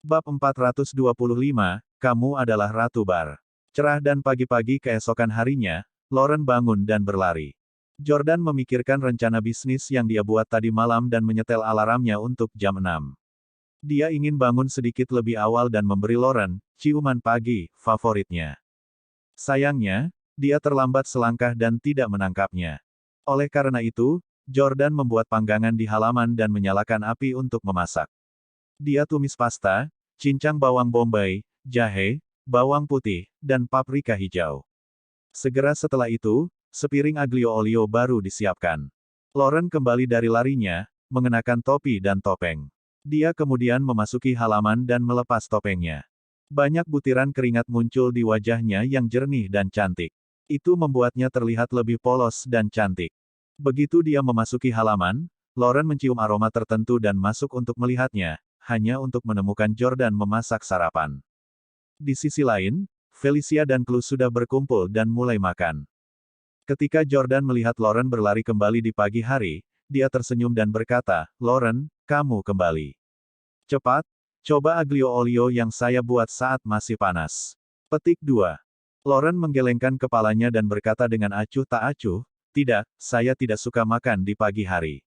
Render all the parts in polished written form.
Bab 425, Kamu adalah Ratu Bar. Cerah dan pagi-pagi keesokan harinya, Lauren bangun dan berlari. Jordan memikirkan rencana bisnis yang dia buat tadi malam dan menyetel alarmnya untuk jam 6. Dia ingin bangun sedikit lebih awal dan memberi Lauren ciuman pagi favoritnya. Sayangnya, dia terlambat selangkah dan tidak menangkapnya. Oleh karena itu, Jordan membuat panggangan di halaman dan menyalakan api untuk memasak. Dia tumis pasta, cincang bawang bombay, jahe, bawang putih, dan paprika hijau. Segera setelah itu, sepiring aglio olio baru disiapkan. Lauren kembali dari larinya, mengenakan topi dan topeng. Dia kemudian memasuki halaman dan melepas topengnya. Banyak butiran keringat muncul di wajahnya yang jernih dan cantik. Itu membuatnya terlihat lebih polos dan cantik. Begitu dia memasuki halaman, Lauren mencium aroma tertentu dan masuk untuk melihatnya, hanya untuk menemukan Jordan memasak sarapan. Di sisi lain, Felicia dan Chloe sudah berkumpul dan mulai makan. Ketika Jordan melihat Lauren berlari kembali di pagi hari, dia tersenyum dan berkata, "Lauren, kamu kembali. Cepat, coba aglio olio yang saya buat saat masih panas." Petik 2. Lauren menggelengkan kepalanya dan berkata dengan acuh tak acuh, "Tidak, saya tidak suka makan di pagi hari."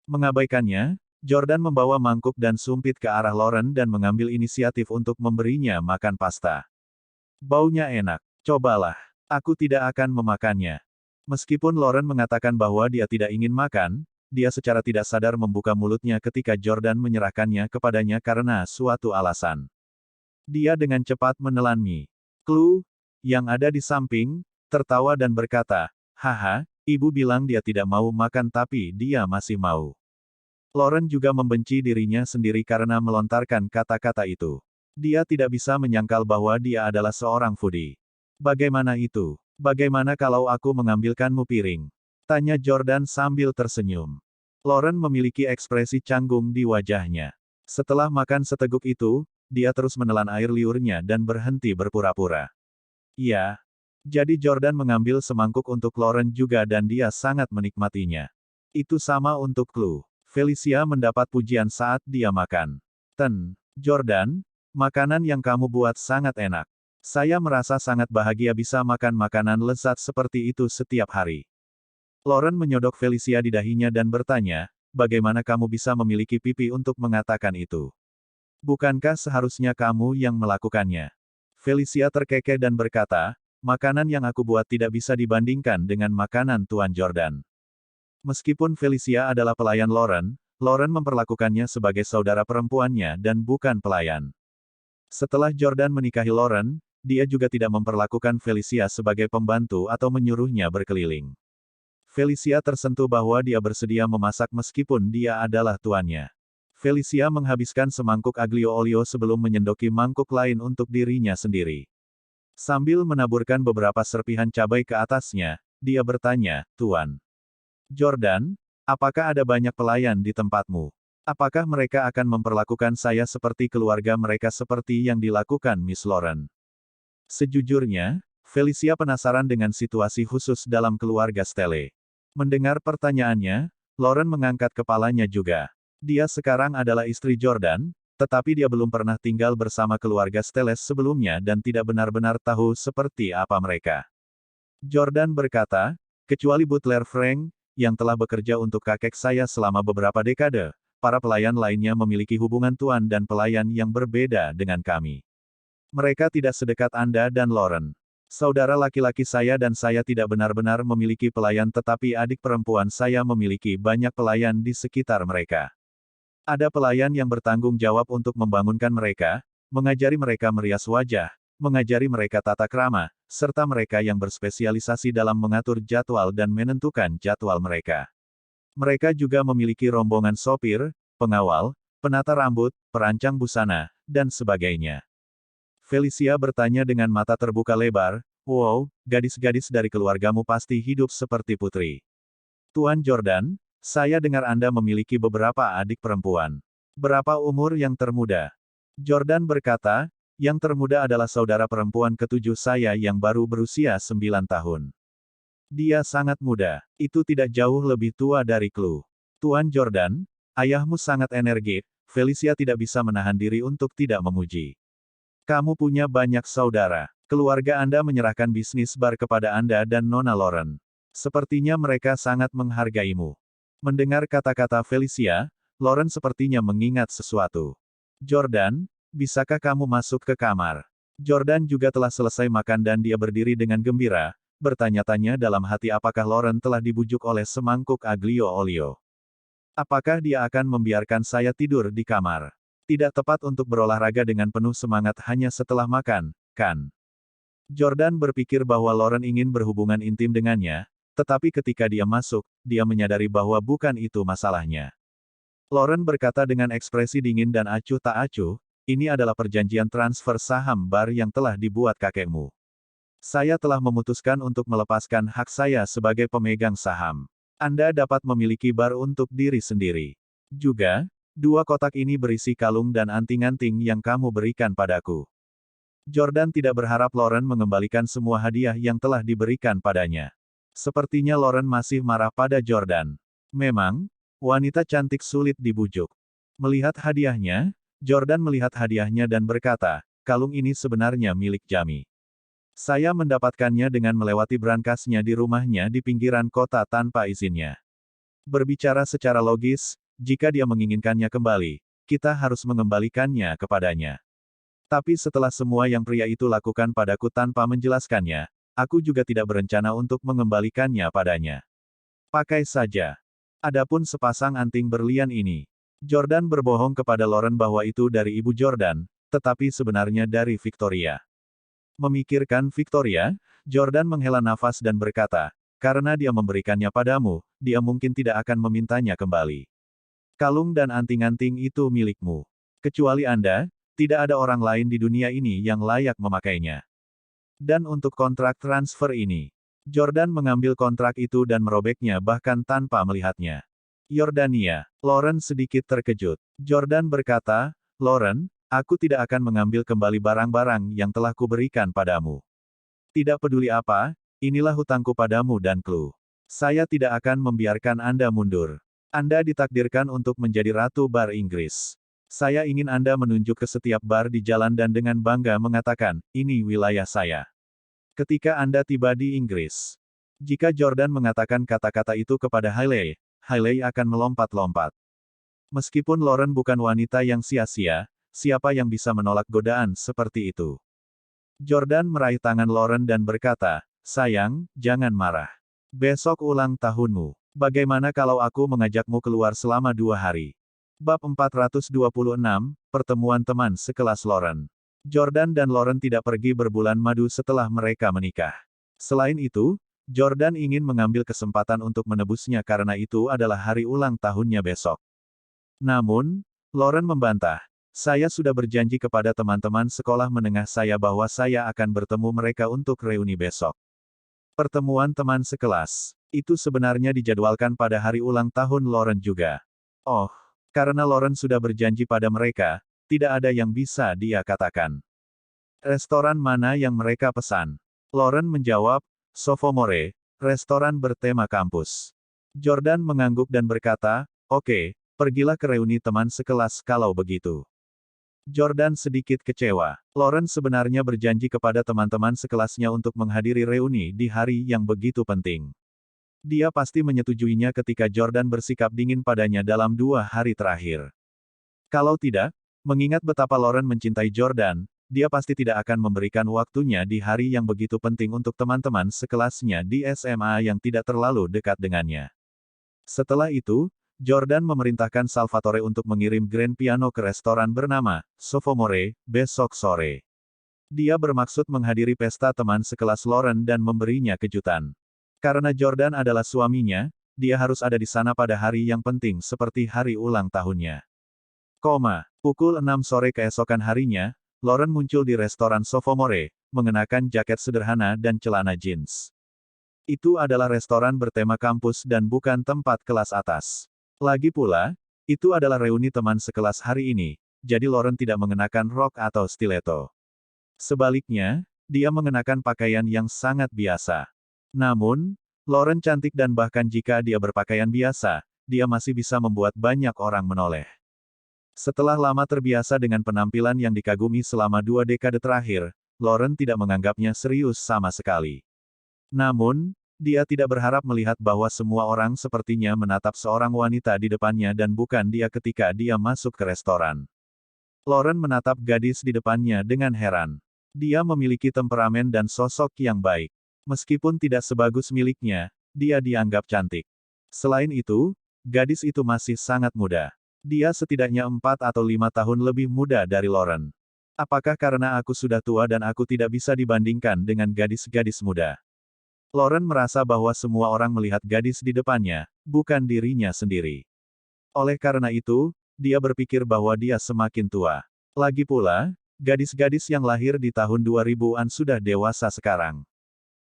Mengabaikannya, Jordan membawa mangkuk dan sumpit ke arah Lauren dan mengambil inisiatif untuk memberinya makan pasta. "Baunya enak. Cobalah. Aku tidak akan memakannya." Meskipun Lauren mengatakan bahwa dia tidak ingin makan, dia secara tidak sadar membuka mulutnya ketika Jordan menyerahkannya kepadanya karena suatu alasan. Dia dengan cepat menelan mie. Chloe, yang ada di samping, tertawa dan berkata, "Haha, ibu bilang dia tidak mau makan tapi dia masih mau." Lauren juga membenci dirinya sendiri karena melontarkan kata-kata itu. Dia tidak bisa menyangkal bahwa dia adalah seorang foodie. "Bagaimana itu? Bagaimana kalau aku mengambilkanmu piring?" tanya Jordan sambil tersenyum. Lauren memiliki ekspresi canggung di wajahnya. Setelah makan seteguk itu, dia terus menelan air liurnya dan berhenti berpura-pura. "Iya." Jadi Jordan mengambil semangkuk untuk Lauren juga dan dia sangat menikmatinya. Itu sama untuk Chloe. Felicia mendapat pujian saat dia makan. Jordan, makanan yang kamu buat sangat enak. Saya merasa sangat bahagia bisa makan makanan lezat seperti itu setiap hari." Lauren menyodok Felicia di dahinya dan bertanya, "Bagaimana kamu bisa memiliki pipi untuk mengatakan itu? Bukankah seharusnya kamu yang melakukannya?" Felicia terkekeh dan berkata, "Makanan yang aku buat tidak bisa dibandingkan dengan makanan Tuan Jordan." Meskipun Felicia adalah pelayan Lauren, Lauren memperlakukannya sebagai saudara perempuannya dan bukan pelayan. Setelah Jordan menikahi Lauren, dia juga tidak memperlakukan Felicia sebagai pembantu atau menyuruhnya berkeliling. Felicia tersentuh bahwa dia bersedia memasak meskipun dia adalah tuannya. Felicia menghabiskan semangkuk aglio olio sebelum menyendoki mangkuk lain untuk dirinya sendiri. Sambil menaburkan beberapa serpihan cabai ke atasnya, dia bertanya, "Tuan Jordan, apakah ada banyak pelayan di tempatmu? Apakah mereka akan memperlakukan saya seperti keluarga mereka seperti yang dilakukan Miss Lauren?" Sejujurnya, Felicia penasaran dengan situasi khusus dalam keluarga Stelle. Mendengar pertanyaannya, Lauren mengangkat kepalanya juga. Dia sekarang adalah istri Jordan, tetapi dia belum pernah tinggal bersama keluarga Stelle sebelumnya dan tidak benar-benar tahu seperti apa mereka. Jordan berkata, "Kecuali Butler Frank, yang telah bekerja untuk kakek saya selama beberapa dekade, para pelayan lainnya memiliki hubungan tuan dan pelayan yang berbeda dengan kami. Mereka tidak sedekat Anda dan Lauren. Saudara laki-laki saya dan saya tidak benar-benar memiliki pelayan tetapi adik perempuan saya memiliki banyak pelayan di sekitar mereka. Ada pelayan yang bertanggung jawab untuk membangunkan mereka, mengajari mereka merias wajah, mengajari mereka tata krama, serta mereka yang berspesialisasi dalam mengatur jadwal dan menentukan jadwal mereka. Mereka juga memiliki rombongan sopir, pengawal, penata rambut, perancang busana, dan sebagainya." Felicia bertanya dengan mata terbuka lebar, "Wow, gadis-gadis dari keluargamu pasti hidup seperti putri. Tuan Jordan, saya dengar Anda memiliki beberapa adik perempuan. Berapa umur yang termuda?" Jordan berkata, "Yang termuda adalah saudara perempuan ketujuh saya yang baru berusia 9 tahun. Dia sangat muda. Itu tidak jauh lebih tua dari Chloe. Tuan Jordan, ayahmu sangat energik, Felicia tidak bisa menahan diri untuk tidak memuji. Kamu punya banyak saudara. Keluarga Anda menyerahkan bisnis bar kepada Anda dan Nona Lauren. Sepertinya mereka sangat menghargaimu. Mendengar kata-kata Felicia, Lauren sepertinya mengingat sesuatu. Jordan, bisakah kamu masuk ke kamar? Jordan juga telah selesai makan dan dia berdiri dengan gembira, bertanya-tanya dalam hati apakah Lauren telah dibujuk oleh semangkuk aglio olio. Apakah dia akan membiarkan saya tidur di kamar? Tidak tepat untuk berolahraga dengan penuh semangat hanya setelah makan, kan? Jordan berpikir bahwa Lauren ingin berhubungan intim dengannya, tetapi ketika dia masuk, dia menyadari bahwa bukan itu masalahnya. Lauren berkata dengan ekspresi dingin dan acuh tak acuh, ini adalah perjanjian transfer saham bar yang telah dibuat kakekmu. Saya telah memutuskan untuk melepaskan hak saya sebagai pemegang saham. Anda dapat memiliki bar untuk diri sendiri. Juga, 2 kotak ini berisi kalung dan anting-anting yang kamu berikan padaku. Jordan tidak berharap Lauren mengembalikan semua hadiah yang telah diberikan padanya. Sepertinya Lauren masih marah pada Jordan. Memang, wanita cantik sulit dibujuk. Melihat hadiahnya, Jordan melihat hadiahnya dan berkata, kalung ini sebenarnya milik Jamie. Saya mendapatkannya dengan melewati brankasnya di rumahnya di pinggiran kota tanpa izinnya. Berbicara secara logis, jika dia menginginkannya kembali, kita harus mengembalikannya kepadanya. Tapi setelah semua yang pria itu lakukan padaku tanpa menjelaskannya, aku juga tidak berencana untuk mengembalikannya padanya. Pakai saja. Adapun sepasang anting berlian ini, Jordan berbohong kepada Lauren bahwa itu dari ibu Jordan, tetapi sebenarnya dari Victoria. Memikirkan Victoria, Jordan menghela nafas dan berkata, karena dia memberikannya padamu, dia mungkin tidak akan memintanya kembali. Kalung dan anting-anting itu milikmu. Kecuali Anda, tidak ada orang lain di dunia ini yang layak memakainya. Dan untuk kontrak transfer ini, Jordan mengambil kontrak itu dan merobeknya bahkan tanpa melihatnya. Yordania. Lauren sedikit terkejut. Jordan berkata, Lauren, aku tidak akan mengambil kembali barang-barang yang telah kuberikan padamu. Tidak peduli apa, inilah hutangku padamu dan Clue. Saya tidak akan membiarkan Anda mundur. Anda ditakdirkan untuk menjadi ratu bar Inggris. Saya ingin Anda menunjuk ke setiap bar di jalan dan dengan bangga mengatakan, ini wilayah saya. Ketika Anda tiba di Inggris. Jika Jordan mengatakan kata-kata itu kepada Hailey, Hailey akan melompat-lompat. Meskipun Lauren bukan wanita yang sia-sia, siapa yang bisa menolak godaan seperti itu? Jordan meraih tangan Lauren dan berkata, sayang, jangan marah. Besok ulang tahunmu. Bagaimana kalau aku mengajakmu keluar selama 2 hari? Bab 426, Pertemuan Teman Sekelas Lauren. Jordan dan Lauren tidak pergi berbulan madu setelah mereka menikah. Selain itu, Jordan ingin mengambil kesempatan untuk menebusnya karena itu adalah hari ulang tahunnya besok. Namun, Lauren membantah, saya sudah berjanji kepada teman-teman sekolah menengah saya bahwa saya akan bertemu mereka untuk reuni besok. Pertemuan teman sekelas. Itu sebenarnya dijadwalkan pada hari ulang tahun Lauren juga. Oh, karena Lauren sudah berjanji pada mereka, tidak ada yang bisa dia katakan. Restoran mana yang mereka pesan? Lauren menjawab, Sophomore, restoran bertema kampus. Jordan mengangguk dan berkata, oke, pergilah ke reuni teman sekelas kalau begitu. Jordan sedikit kecewa. Lauren sebenarnya berjanji kepada teman-teman sekelasnya untuk menghadiri reuni di hari yang begitu penting. Dia pasti menyetujuinya ketika Jordan bersikap dingin padanya dalam 2 hari terakhir. Kalau tidak, mengingat betapa Lauren mencintai Jordan, dia pasti tidak akan memberikan waktunya di hari yang begitu penting untuk teman-teman sekelasnya di SMA yang tidak terlalu dekat dengannya. Setelah itu, Jordan memerintahkan Salvatore untuk mengirim grand piano ke restoran bernama Sophomore besok sore. Dia bermaksud menghadiri pesta teman sekelas Lauren dan memberinya kejutan. Karena Jordan adalah suaminya, dia harus ada di sana pada hari yang penting seperti hari ulang tahunnya. Pukul 6 sore keesokan harinya, Lauren muncul di restoran Sophomore, mengenakan jaket sederhana dan celana jeans. Itu adalah restoran bertema kampus dan bukan tempat kelas atas. Lagi pula, itu adalah reuni teman sekelas hari ini, jadi Lauren tidak mengenakan rok atau stiletto. Sebaliknya, dia mengenakan pakaian yang sangat biasa. Namun, Lauren cantik dan bahkan jika dia berpakaian biasa, dia masih bisa membuat banyak orang menoleh. Setelah lama terbiasa dengan penampilan yang dikagumi selama 2 dekade terakhir, Lauren tidak menganggapnya serius sama sekali. Namun, dia tidak berharap melihat bahwa semua orang sepertinya menatap seorang wanita di depannya dan bukan dia ketika dia masuk ke restoran. Lauren menatap gadis di depannya dengan heran. Dia memiliki temperamen dan sosok yang baik. Meskipun tidak sebagus miliknya, dia dianggap cantik. Selain itu, gadis itu masih sangat muda. Dia setidaknya 4 atau 5 tahun lebih muda dari Lauren. Apakah karena aku sudah tua dan aku tidak bisa dibandingkan dengan gadis-gadis muda? Lauren merasa bahwa semua orang melihat gadis di depannya, bukan dirinya sendiri. Oleh karena itu, dia berpikir bahwa dia semakin tua. Lagi pula, gadis-gadis yang lahir di tahun 2000-an sudah dewasa sekarang.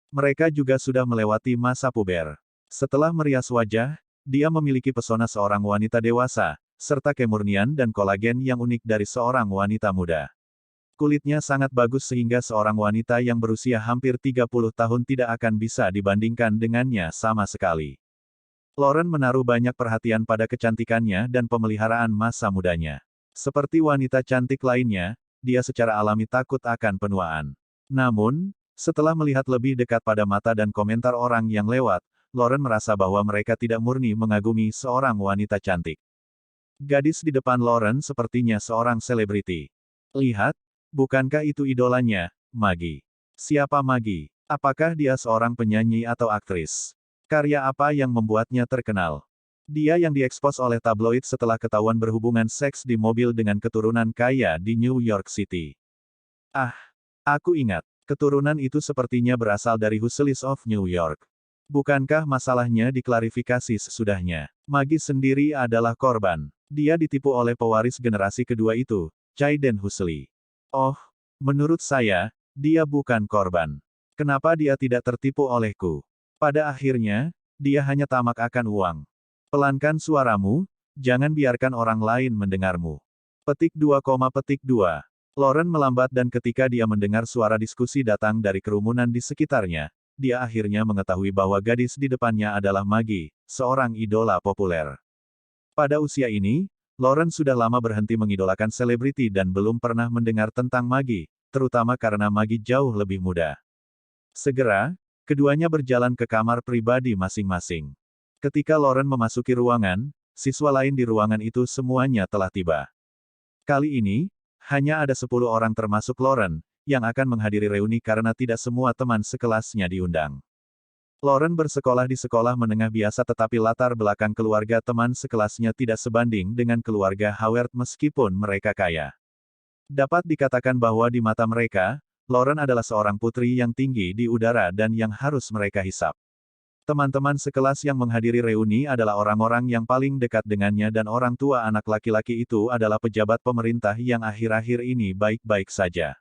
Mereka juga sudah melewati masa puber. Setelah merias wajah, dia memiliki pesona seorang wanita dewasa, serta kemurnian dan kolagen yang unik dari seorang wanita muda. Kulitnya sangat bagus sehingga seorang wanita yang berusia hampir 30 tahun tidak akan bisa dibandingkan dengannya sama sekali. Lauren menaruh banyak perhatian pada kecantikannya dan pemeliharaan masa mudanya. Seperti wanita cantik lainnya, dia secara alami takut akan penuaan. Namun, setelah melihat lebih dekat pada mata dan komentar orang yang lewat, Lauren merasa bahwa mereka tidak murni mengagumi seorang wanita cantik. Gadis di depan Lauren sepertinya seorang selebriti. Lihat, bukankah itu idolanya, Maggie? Siapa Maggie? Apakah dia seorang penyanyi atau aktris? Karya apa yang membuatnya terkenal? Dia yang diekspos oleh tabloid setelah ketahuan berhubungan seks di mobil dengan keturunan kaya di New York City. Ah, aku ingat. Keturunan itu sepertinya berasal dari Husselis of New York. Bukankah masalahnya diklarifikasi sesudahnya? Maggie sendiri adalah korban. Dia ditipu oleh pewaris generasi kedua itu, Chayden Huxley. Oh, menurut saya, dia bukan korban. Kenapa dia tidak tertipu olehku? Pada akhirnya, dia hanya tamak akan uang. Pelankan suaramu, jangan biarkan orang lain mendengarmu. Petik 2, petik 2. Lauren melambat dan ketika dia mendengar suara diskusi datang dari kerumunan di sekitarnya, dia akhirnya mengetahui bahwa gadis di depannya adalah Maggie, seorang idola populer. Pada usia ini, Lauren sudah lama berhenti mengidolakan selebriti dan belum pernah mendengar tentang Maggie, terutama karena Maggie jauh lebih muda. Segera, keduanya berjalan ke kamar pribadi masing-masing. Ketika Lauren memasuki ruangan, siswa lain di ruangan itu semuanya telah tiba. Kali ini, hanya ada 10 orang termasuk Lauren, yang akan menghadiri reuni karena tidak semua teman sekelasnya diundang. Lauren bersekolah di sekolah menengah biasa tetapi latar belakang keluarga teman sekelasnya tidak sebanding dengan keluarga Howard meskipun mereka kaya. Dapat dikatakan bahwa di mata mereka, Lauren adalah seorang putri yang tinggi di udara dan yang harus mereka hisap. Teman-teman sekelas yang menghadiri reuni adalah orang-orang yang paling dekat dengannya dan orang tua anak laki-laki itu adalah pejabat pemerintah yang akhir-akhir ini baik-baik saja.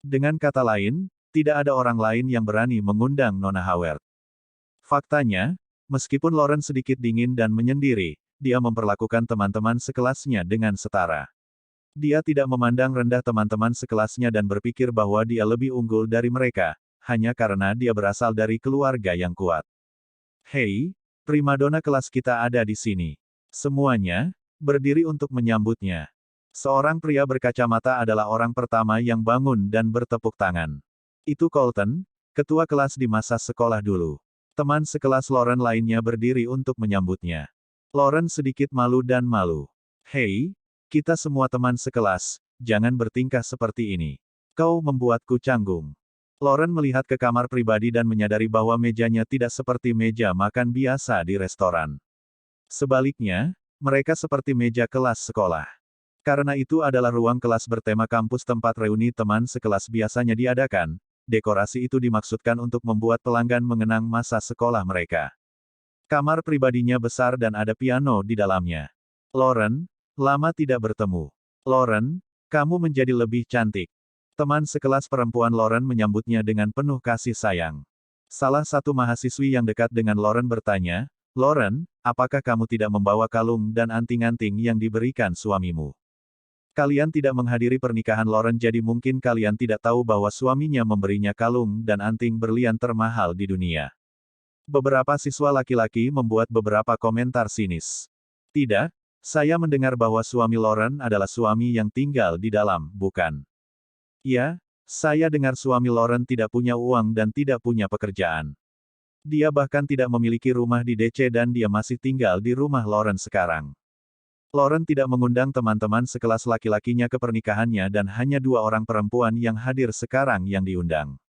Dengan kata lain, tidak ada orang lain yang berani mengundang Nona Howard. Faktanya, meskipun Lauren sedikit dingin dan menyendiri, dia memperlakukan teman-teman sekelasnya dengan setara. Dia tidak memandang rendah teman-teman sekelasnya dan berpikir bahwa dia lebih unggul dari mereka, hanya karena dia berasal dari keluarga yang kuat. Hei, primadona kelas kita ada di sini. Semuanya berdiri untuk menyambutnya. Seorang pria berkacamata adalah orang pertama yang bangun dan bertepuk tangan. Itu Colton, ketua kelas di masa sekolah dulu. Teman sekelas Lauren lainnya berdiri untuk menyambutnya. Lauren sedikit malu dan malu. Hei, kita semua teman sekelas, jangan bertingkah seperti ini. Kau membuatku canggung. Lauren melihat ke kamar pribadi dan menyadari bahwa mejanya tidak seperti meja makan biasa di restoran. Sebaliknya, mereka seperti meja kelas sekolah. Karena itu adalah ruang kelas bertema kampus tempat reuni teman sekelas biasanya diadakan. Dekorasi itu dimaksudkan untuk membuat pelanggan mengenang masa sekolah mereka. Kamar pribadinya besar dan ada piano di dalamnya. Lauren, lama tidak bertemu. Lauren, kamu menjadi lebih cantik. Teman sekelas perempuan Lauren menyambutnya dengan penuh kasih sayang. Salah satu mahasiswi yang dekat dengan Lauren bertanya, Lauren, apakah kamu tidak membawa kalung dan anting-anting yang diberikan suamimu? Kalian tidak menghadiri pernikahan Lauren jadi mungkin kalian tidak tahu bahwa suaminya memberinya kalung dan anting berlian termahal di dunia. Beberapa siswa laki-laki membuat beberapa komentar sinis. Tidak, Saya mendengar bahwa suami Lauren adalah suami yang tinggal di dalam, bukan? Ya, saya dengar suami Lauren tidak punya uang dan tidak punya pekerjaan. Dia bahkan tidak memiliki rumah di DC dan dia masih tinggal di rumah Lauren sekarang. Lauren tidak mengundang teman-teman sekelas laki-lakinya ke pernikahannya dan hanya 2 orang perempuan yang hadir sekarang yang diundang.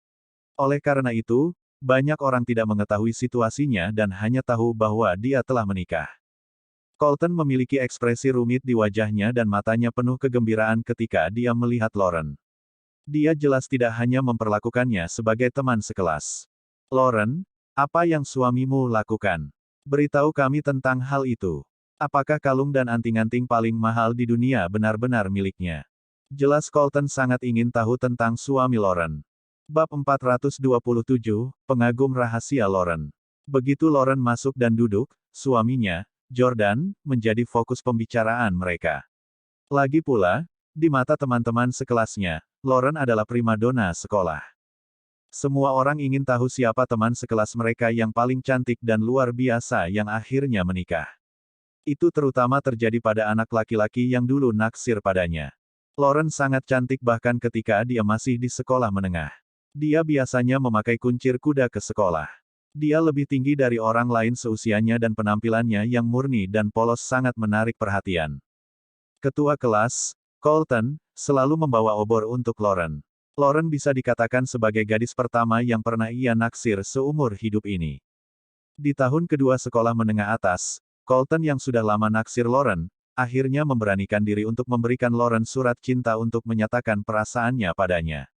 Oleh karena itu, banyak orang tidak mengetahui situasinya dan hanya tahu bahwa dia telah menikah. Colton memiliki ekspresi rumit di wajahnya dan matanya penuh kegembiraan ketika dia melihat Lauren. Dia jelas tidak hanya memperlakukannya sebagai teman sekelas. Lauren, apa yang suamimu lakukan? Beritahu kami tentang hal itu. Apakah kalung dan anting-anting paling mahal di dunia benar-benar miliknya? Jelas Colton sangat ingin tahu tentang suami Lauren. Bab 427, Pengagum Rahasia Lauren. Begitu Lauren masuk dan duduk, suaminya, Jordan, menjadi fokus pembicaraan mereka. Lagi pula, di mata teman-teman sekelasnya, Lauren adalah primadona sekolah. Semua orang ingin tahu siapa teman sekelas mereka yang paling cantik dan luar biasa yang akhirnya menikah. Itu terutama terjadi pada anak laki-laki yang dulu naksir padanya. Lauren sangat cantik bahkan ketika dia masih di sekolah menengah. Dia biasanya memakai kuncir kuda ke sekolah. Dia lebih tinggi dari orang lain seusianya dan penampilannya yang murni dan polos sangat menarik perhatian. Ketua kelas, Colton, selalu membawa obor untuk Lauren. Lauren bisa dikatakan sebagai gadis pertama yang pernah ia naksir seumur hidup ini. Di tahun kedua sekolah menengah atas, Colton yang sudah lama naksir Lauren, akhirnya memberanikan diri untuk memberikan Lauren surat cinta untuk menyatakan perasaannya padanya.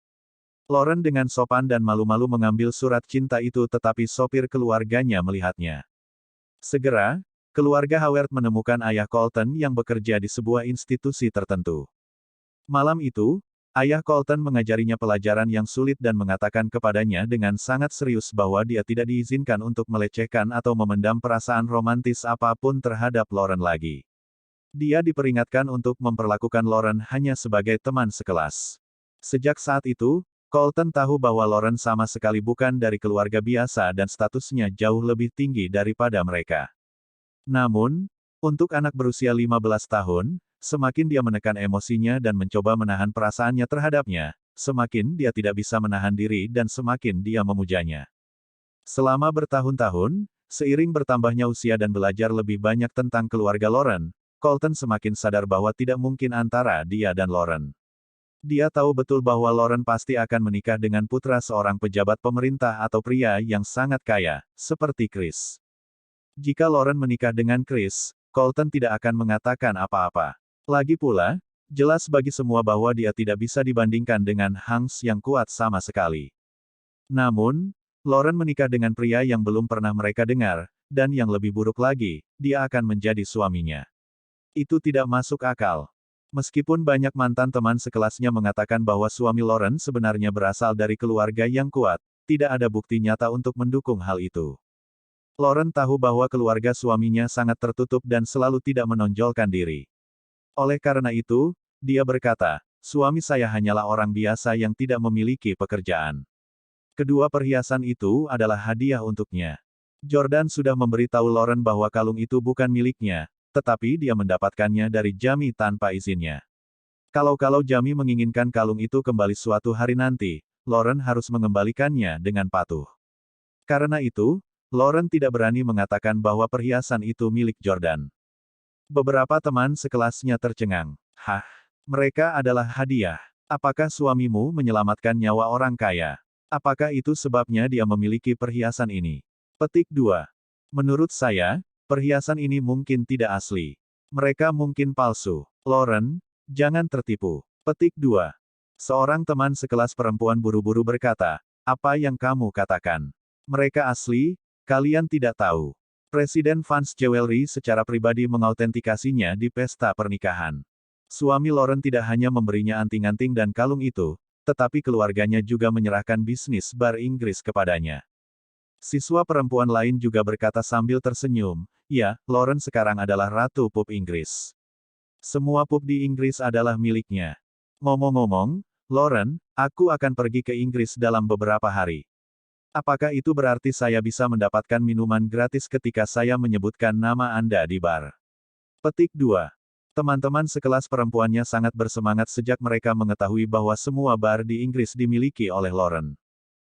Lauren dengan sopan dan malu-malu mengambil surat cinta itu tetapi sopir keluarganya melihatnya. Segera, keluarga Howard menemukan ayah Colton yang bekerja di sebuah institusi tertentu. Malam itu, ayah Colton mengajarinya pelajaran yang sulit dan mengatakan kepadanya dengan sangat serius bahwa dia tidak diizinkan untuk melecehkan atau memendam perasaan romantis apapun terhadap Lauren lagi. Dia diperingatkan untuk memperlakukan Lauren hanya sebagai teman sekelas. Sejak saat itu, Colton tahu bahwa Lauren sama sekali bukan dari keluarga biasa dan statusnya jauh lebih tinggi daripada mereka. Namun, untuk anak berusia 15 tahun, semakin dia menekan emosinya dan mencoba menahan perasaannya terhadapnya, semakin dia tidak bisa menahan diri dan semakin dia memujanya. Selama bertahun-tahun, seiring bertambahnya usia dan belajar lebih banyak tentang keluarga Lauren, Colton semakin sadar bahwa tidak mungkin antara dia dan Lauren. Dia tahu betul bahwa Lauren pasti akan menikah dengan putra seorang pejabat pemerintah atau pria yang sangat kaya, seperti Chris. Jika Lauren menikah dengan Chris, Colton tidak akan mengatakan apa-apa. Lagi pula, jelas bagi semua bahwa dia tidak bisa dibandingkan dengan Hanks yang kuat sama sekali. Namun, Lauren menikah dengan pria yang belum pernah mereka dengar, dan yang lebih buruk lagi, dia akan menjadi suaminya. Itu tidak masuk akal. Meskipun banyak mantan teman sekelasnya mengatakan bahwa suami Lauren sebenarnya berasal dari keluarga yang kuat, tidak ada bukti nyata untuk mendukung hal itu. Lauren tahu bahwa keluarga suaminya sangat tertutup dan selalu tidak menonjolkan diri. Oleh karena itu, dia berkata, suami saya hanyalah orang biasa yang tidak memiliki pekerjaan. Kedua perhiasan itu adalah hadiah untuknya. Jordan sudah memberitahu Lauren bahwa kalung itu bukan miliknya, tetapi dia mendapatkannya dari Jamie tanpa izinnya. Kalau Jamie menginginkan kalung itu kembali suatu hari nanti, Lauren harus mengembalikannya dengan patuh. Karena itu, Lauren tidak berani mengatakan bahwa perhiasan itu milik Jordan. Beberapa teman sekelasnya tercengang. Hah? Mereka adalah hadiah. Apakah suamimu menyelamatkan nyawa orang kaya? Apakah itu sebabnya dia memiliki perhiasan ini? Petik 2. Menurut saya, perhiasan ini mungkin tidak asli. Mereka mungkin palsu. Lauren, jangan tertipu. Petik 2. Seorang teman sekelas perempuan buru-buru berkata, apa yang kamu katakan? Mereka asli, kalian tidak tahu. Presiden Vance Jewelry secara pribadi mengautentikasinya di pesta pernikahan. Suami Lauren tidak hanya memberinya anting-anting dan kalung itu, tetapi keluarganya juga menyerahkan bisnis bar Inggris kepadanya. Siswa perempuan lain juga berkata sambil tersenyum, ya, Lauren sekarang adalah ratu pub Inggris. Semua pub di Inggris adalah miliknya. Ngomong-ngomong, Lauren, aku akan pergi ke Inggris dalam beberapa hari. Apakah itu berarti saya bisa mendapatkan minuman gratis ketika saya menyebutkan nama Anda di bar? Petik 2. Teman-teman sekelas perempuannya sangat bersemangat sejak mereka mengetahui bahwa semua bar di Inggris dimiliki oleh Lauren.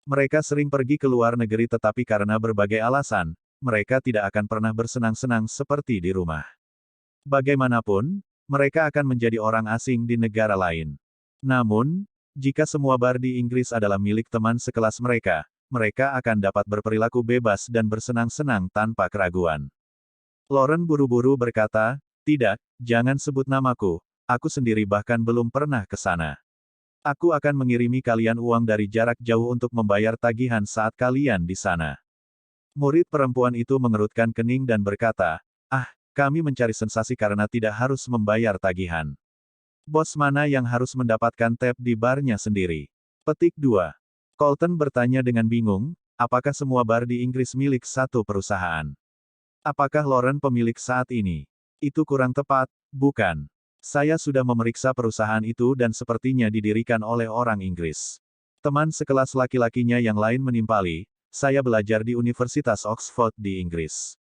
Mereka sering pergi ke luar negeri tetapi karena berbagai alasan, mereka tidak akan pernah bersenang-senang seperti di rumah. Bagaimanapun, mereka akan menjadi orang asing di negara lain. Namun, jika semua bar di Inggris adalah milik teman sekelas mereka, mereka akan dapat berperilaku bebas dan bersenang-senang tanpa keraguan. Lauren buru-buru berkata, "Tidak, jangan sebut namaku, aku sendiri bahkan belum pernah ke sana. Aku akan mengirimi kalian uang dari jarak jauh untuk membayar tagihan saat kalian di sana." Murid perempuan itu mengerutkan kening dan berkata, "Ah, kami mencari sensasi karena tidak harus membayar tagihan. Bos mana yang harus mendapatkan tab di barnya sendiri?" Petik 2. Colton bertanya dengan bingung, apakah semua bar di Inggris milik satu perusahaan? Apakah Lauren pemilik saat ini? Itu kurang tepat, bukan? Saya sudah memeriksa perusahaan itu dan sepertinya didirikan oleh orang Inggris. Teman sekelas laki-lakinya yang lain menimpali, "Saya belajar di Universitas Oxford di Inggris."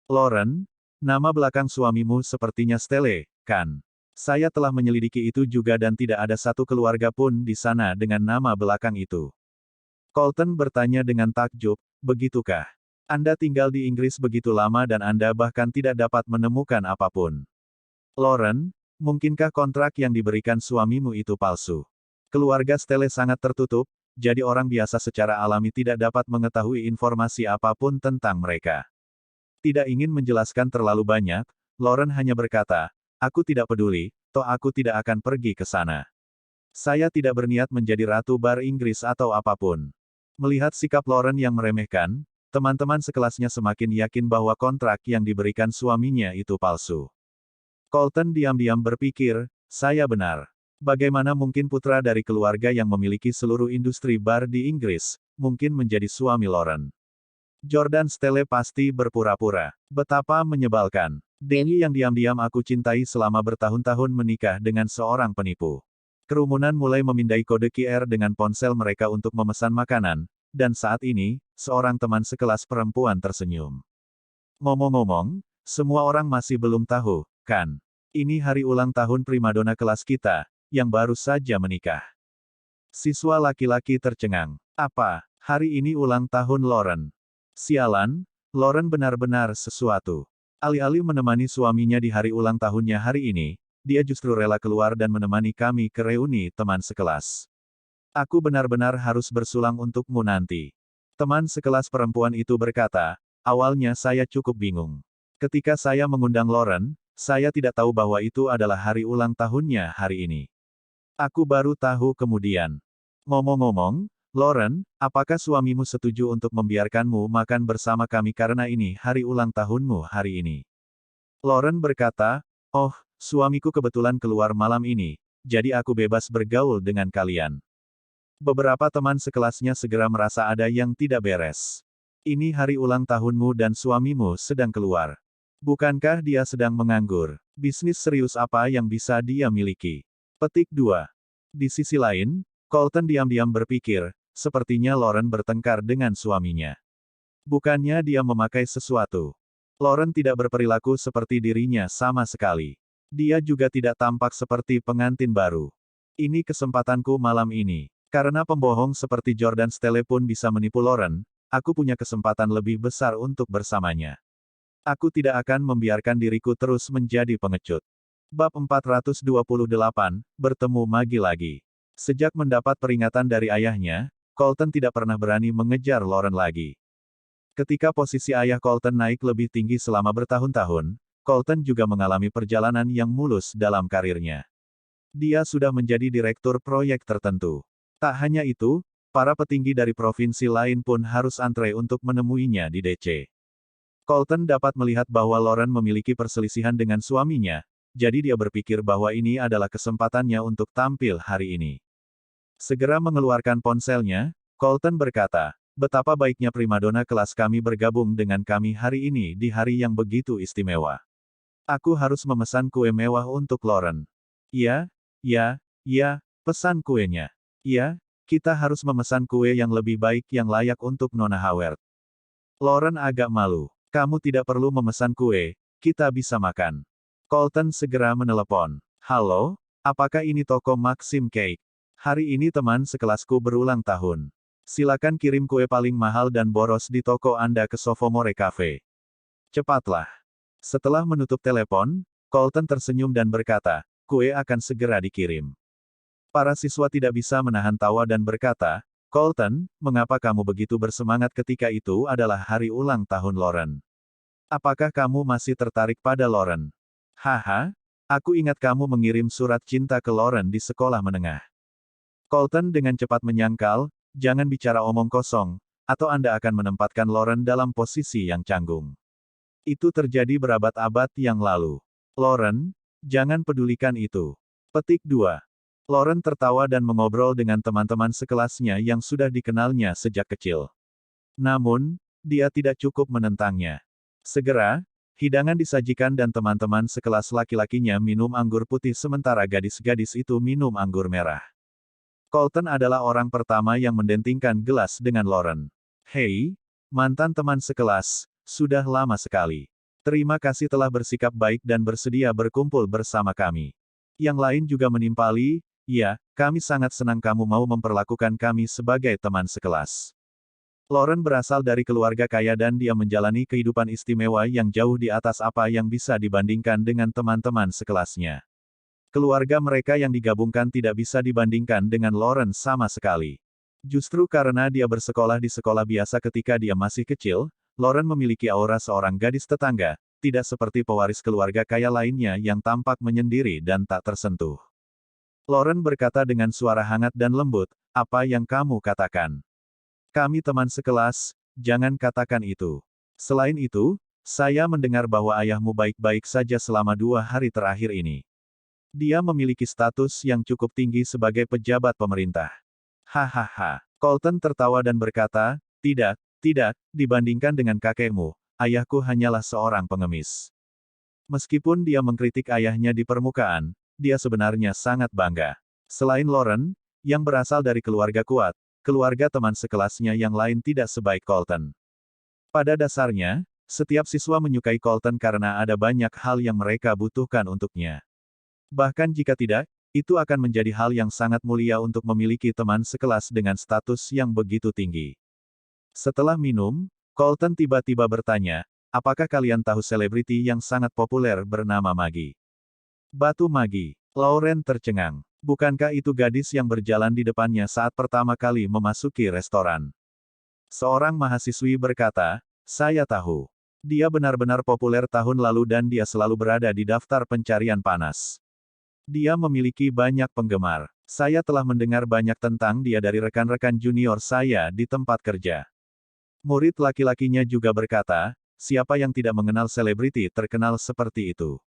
Lauren, nama belakang suamimu sepertinya Stelle, kan? Saya telah menyelidiki itu juga dan tidak ada satu keluarga pun di sana dengan nama belakang itu. Colton bertanya dengan takjub, "Begitukah? Anda tinggal di Inggris begitu lama dan Anda bahkan tidak dapat menemukan apapun." Lauren, mungkinkah kontrak yang diberikan suamimu itu palsu? Keluarga Stelle sangat tertutup, jadi orang biasa secara alami tidak dapat mengetahui informasi apapun tentang mereka. Tidak ingin menjelaskan terlalu banyak, Lauren hanya berkata, "Aku tidak peduli, toh aku tidak akan pergi ke sana. Saya tidak berniat menjadi ratu bar Inggris atau apapun." Melihat sikap Lauren yang meremehkan, teman-teman sekelasnya semakin yakin bahwa kontrak yang diberikan suaminya itu palsu. Colton diam-diam berpikir, "Saya benar. Bagaimana mungkin putra dari keluarga yang memiliki seluruh industri bar di Inggris, mungkin menjadi suami Lauren? Jordan Stelle pasti berpura-pura. Betapa menyebalkan. Denny yang diam-diam aku cintai selama bertahun-tahun menikah dengan seorang penipu." Kerumunan mulai memindai kode QR dengan ponsel mereka untuk memesan makanan, dan saat ini, seorang teman sekelas perempuan tersenyum. "Ngomong-ngomong, semua orang masih belum tahu, kan? Ini hari ulang tahun primadona kelas kita, yang baru saja menikah." Siswa laki-laki tercengang. "Apa, hari ini ulang tahun Lauren? Sialan, Lauren benar-benar sesuatu. Alih-alih menemani suaminya di hari ulang tahunnya hari ini, dia justru rela keluar dan menemani kami ke reuni teman sekelas. Aku benar-benar harus bersulang untukmu nanti." Teman sekelas perempuan itu berkata, "Awalnya saya cukup bingung. Ketika saya mengundang Lauren, saya tidak tahu bahwa itu adalah hari ulang tahunnya hari ini. Aku baru tahu kemudian. Ngomong-ngomong, Lauren, apakah suamimu setuju untuk membiarkanmu makan bersama kami karena ini hari ulang tahunmu hari ini?" Lauren berkata, "Oh, suamiku kebetulan keluar malam ini, jadi aku bebas bergaul dengan kalian." Beberapa teman sekelasnya segera merasa ada yang tidak beres. "Ini hari ulang tahunmu dan suamimu sedang keluar. Bukankah dia sedang menganggur? Bisnis serius apa yang bisa dia miliki?" Petik 2. Di sisi lain, Colton diam-diam berpikir, sepertinya Lauren bertengkar dengan suaminya. Bukannya dia memakai sesuatu. Lauren tidak berperilaku seperti dirinya sama sekali. Dia juga tidak tampak seperti pengantin baru. Ini kesempatanku malam ini. Karena pembohong seperti Jordan Stelle pun bisa menipu Lauren, aku punya kesempatan lebih besar untuk bersamanya. Aku tidak akan membiarkan diriku terus menjadi pengecut. Bab 428, Bertemu Magi lagi. Sejak mendapat peringatan dari ayahnya, Colton tidak pernah berani mengejar Lauren lagi. Ketika posisi ayah Colton naik lebih tinggi selama bertahun-tahun, Colton juga mengalami perjalanan yang mulus dalam karirnya. Dia sudah menjadi direktur proyek tertentu. Tak hanya itu, para petinggi dari provinsi lain pun harus antre untuk menemuinya di DC. Colton dapat melihat bahwa Lauren memiliki perselisihan dengan suaminya, jadi dia berpikir bahwa ini adalah kesempatannya untuk tampil hari ini. Segera mengeluarkan ponselnya, Colton berkata, "Betapa baiknya primadona kelas kami bergabung dengan kami hari ini di hari yang begitu istimewa. Aku harus memesan kue mewah untuk Lauren." "Ya, ya, ya, pesan kuenya. Iya, kita harus memesan kue yang lebih baik yang layak untuk Nona Howard." Lauren agak malu. "Kamu tidak perlu memesan kue, kita bisa makan." Colton segera menelepon. Halo, apakah ini toko Maxim Cake? Hari ini teman sekelasku berulang tahun. Silakan kirim kue paling mahal dan boros di toko Anda ke Sophomore Cafe. Cepatlah. Setelah menutup telepon, Colton tersenyum dan berkata, kue akan segera dikirim. Para siswa tidak bisa menahan tawa dan berkata, Colton, mengapa kamu begitu bersemangat ketika itu adalah hari ulang tahun Lauren? Apakah kamu masih tertarik pada Lauren? Haha, aku ingat kamu mengirim surat cinta ke Lauren di sekolah menengah. Colton dengan cepat menyangkal, jangan bicara omong kosong, atau Anda akan menempatkan Lauren dalam posisi yang canggung. Itu terjadi berabad-abad yang lalu. Lauren, jangan pedulikan itu. Petik 2. Lauren tertawa dan mengobrol dengan teman-teman sekelasnya yang sudah dikenalnya sejak kecil. Namun, dia tidak cukup menentangnya. Segera, hidangan disajikan dan teman-teman sekelas laki-lakinya minum anggur putih sementara gadis-gadis itu minum anggur merah. Colton adalah orang pertama yang mendentingkan gelas dengan Lauren. Hei, mantan teman sekelas, sudah lama sekali. Terima kasih telah bersikap baik dan bersedia berkumpul bersama kami. Yang lain juga menimpali, ya, kami sangat senang kamu mau memperlakukan kami sebagai teman sekelas. Lauren berasal dari keluarga kaya dan dia menjalani kehidupan istimewa yang jauh di atas apa yang bisa dibandingkan dengan teman-teman sekelasnya. Keluarga mereka yang digabungkan tidak bisa dibandingkan dengan Lauren sama sekali. Justru karena dia bersekolah di sekolah biasa ketika dia masih kecil, Lauren memiliki aura seorang gadis tetangga, tidak seperti pewaris keluarga kaya lainnya yang tampak menyendiri dan tak tersentuh. Lauren berkata dengan suara hangat dan lembut, apa yang kamu katakan? Kami teman sekelas, jangan katakan itu. Selain itu, saya mendengar bahwa ayahmu baik-baik saja selama 2 hari terakhir ini. Dia memiliki status yang cukup tinggi sebagai pejabat pemerintah. Hahaha. Colton tertawa dan berkata, tidak, dibandingkan dengan kakekmu, ayahku hanyalah seorang pengemis. Meskipun dia mengkritik ayahnya di permukaan, dia sebenarnya sangat bangga. Selain Lauren, yang berasal dari keluarga kuat, keluarga teman sekelasnya yang lain tidak sebaik Colton. Pada dasarnya, setiap siswa menyukai Colton karena ada banyak hal yang mereka butuhkan untuknya. Bahkan jika tidak, itu akan menjadi hal yang sangat mulia untuk memiliki teman sekelas dengan status yang begitu tinggi. Setelah minum, Colton tiba-tiba bertanya, apakah kalian tahu selebriti yang sangat populer bernama Maggie? Batu Maggie. Lauren tercengang. Bukankah itu gadis yang berjalan di depannya saat pertama kali memasuki restoran? Seorang mahasiswi berkata, saya tahu. Dia benar-benar populer tahun lalu dan dia selalu berada di daftar pencarian panas. Dia memiliki banyak penggemar. Saya telah mendengar banyak tentang dia dari rekan-rekan junior saya di tempat kerja. Murid laki-lakinya juga berkata, siapa yang tidak mengenal selebriti terkenal seperti itu?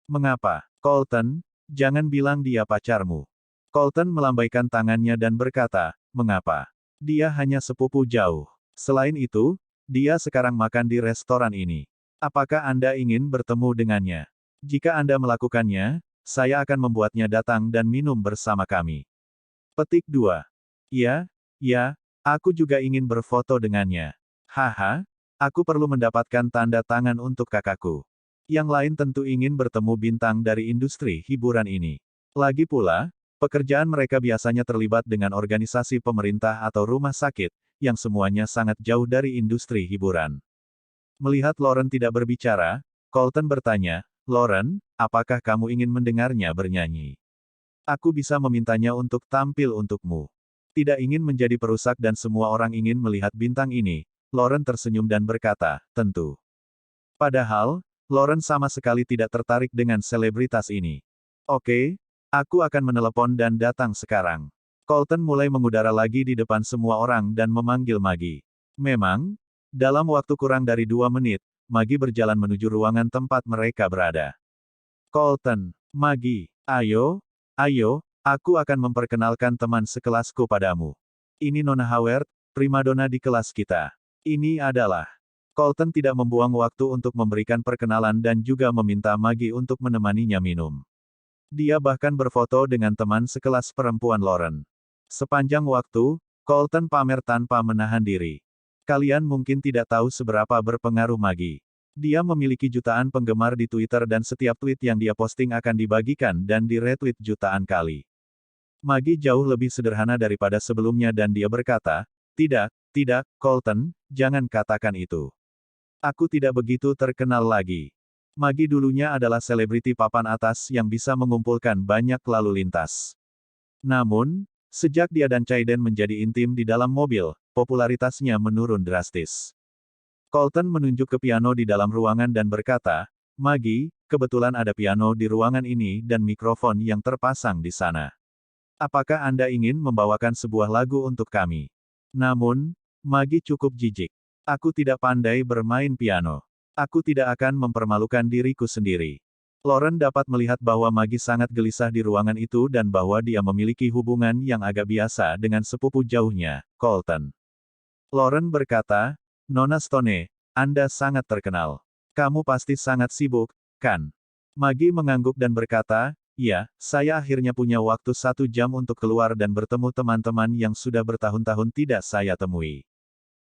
Mengapa, Colton, jangan bilang dia pacarmu. Colton melambaikan tangannya dan berkata, mengapa? Dia hanya sepupu jauh. Selain itu, dia sekarang makan di restoran ini. Apakah Anda ingin bertemu dengannya? Jika Anda melakukannya, saya akan membuatnya datang dan minum bersama kami. Petik 2. Ya, aku juga ingin berfoto dengannya. Haha, aku perlu mendapatkan tanda tangan untuk kakakku. Yang lain tentu ingin bertemu bintang dari industri hiburan ini. Lagi pula, pekerjaan mereka biasanya terlibat dengan organisasi pemerintah atau rumah sakit, yang semuanya sangat jauh dari industri hiburan. Melihat Lauren tidak berbicara, Colton bertanya, Lauren, apakah kamu ingin mendengarnya bernyanyi? Aku bisa memintanya untuk tampil untukmu. Tidak ingin menjadi perusak dan semua orang ingin melihat bintang ini, Lauren tersenyum dan berkata, tentu. Padahal, Lauren sama sekali tidak tertarik dengan selebritas ini. Oke, aku akan menelepon dan datang sekarang. Colton mulai mengudara lagi di depan semua orang dan memanggil Maggie. Memang, dalam waktu kurang dari 2 menit, Maggie berjalan menuju ruangan tempat mereka berada. Colton, Maggie, ayo, aku akan memperkenalkan teman sekelasku padamu. Ini Nona Howard, primadona di kelas kita. Ini adalah. Colton tidak membuang waktu untuk memberikan perkenalan dan juga meminta Maggie untuk menemaninya minum. Dia bahkan berfoto dengan teman sekelas perempuan Lauren. Sepanjang waktu, Colton pamer tanpa menahan diri. Kalian mungkin tidak tahu seberapa berpengaruh Maggie. Dia memiliki jutaan penggemar di Twitter dan setiap tweet yang dia posting akan dibagikan dan di-retweet jutaan kali. Maggie jauh lebih sederhana daripada sebelumnya dan dia berkata, "Tidak, tidak, Colton, jangan katakan itu. Aku tidak begitu terkenal lagi." Maggie dulunya adalah selebriti papan atas yang bisa mengumpulkan banyak lalu lintas. Namun, sejak dia dan Caiden menjadi intim di dalam mobil, popularitasnya menurun drastis. Colton menunjuk ke piano di dalam ruangan dan berkata, "Maggie, kebetulan ada piano di ruangan ini dan mikrofon yang terpasang di sana. Apakah Anda ingin membawakan sebuah lagu untuk kami?" Namun, Maggie cukup jijik. "Aku tidak pandai bermain piano. Aku tidak akan mempermalukan diriku sendiri." Lauren dapat melihat bahwa Maggie sangat gelisah di ruangan itu dan bahwa dia memiliki hubungan yang agak biasa dengan sepupu jauhnya, Colton. Lauren berkata, "Nona Stone, Anda sangat terkenal. Kamu pasti sangat sibuk, kan?" Maggie mengangguk dan berkata, "Ya, saya akhirnya punya waktu 1 jam untuk keluar dan bertemu teman-teman yang sudah bertahun-tahun tidak saya temui."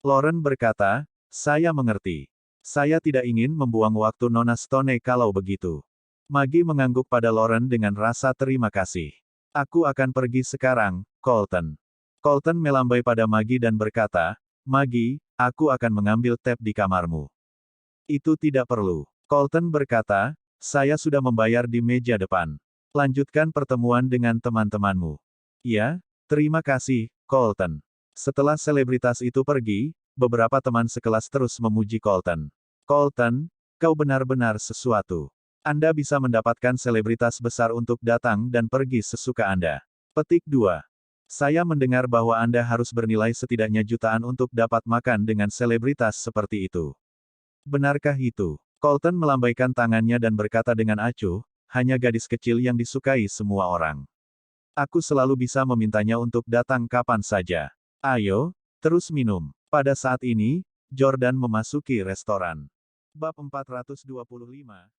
Lauren berkata, "Saya mengerti. Saya tidak ingin membuang waktu Nona Stone kalau begitu." Maggie mengangguk pada Lauren dengan rasa terima kasih. "Aku akan pergi sekarang, Colton." Colton melambai pada Maggie dan berkata, "Maggie, aku akan mengambil tab di kamarmu." "Itu tidak perlu." Colton berkata, "Saya sudah membayar di meja depan. Lanjutkan pertemuan dengan teman-temanmu." "Ya, terima kasih, Colton." Setelah selebritas itu pergi, beberapa teman sekelas terus memuji Colton. "Colton, kau benar-benar sesuatu. Anda bisa mendapatkan selebritas besar untuk datang dan pergi sesuka Anda." Petik 2. Saya mendengar bahwa Anda harus bernilai setidaknya jutaan untuk dapat makan dengan selebritas seperti itu. Benarkah itu? Colton melambaikan tangannya dan berkata dengan acuh, "Hanya gadis kecil yang disukai semua orang. Aku selalu bisa memintanya untuk datang kapan saja. Ayo, terus minum." Pada saat ini, Jordan memasuki restoran. Bab 425